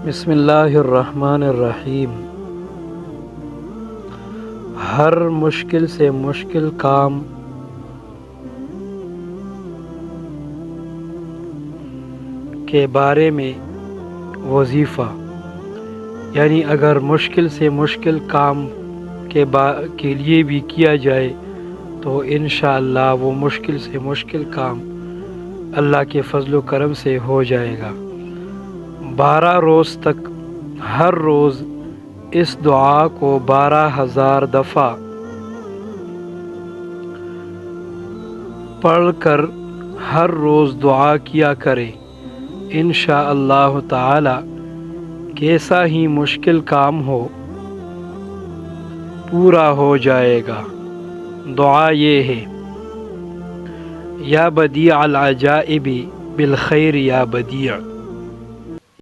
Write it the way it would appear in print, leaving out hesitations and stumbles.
بسم اللہ الرحمن الرحیم۔ ہر مشکل سے مشکل کام کے بارے میں وظیفہ، یعنی اگر مشکل سے مشکل کام کے لیے بھی کیا جائے تو انشاءاللہ وہ مشکل سے مشکل کام اللہ کے فضل و کرم سے ہو جائے گا۔ 12 روز تک ہر روز اس دعا کو 12,000 دفعہ پڑھ کر ہر روز دعا کیا کرے، انشاءاللہ تعالی کیسا ہی مشکل کام ہو پورا ہو جائے گا۔ دعا یہ ہے: یا بدیع العجائب بالخیر یا بدیع،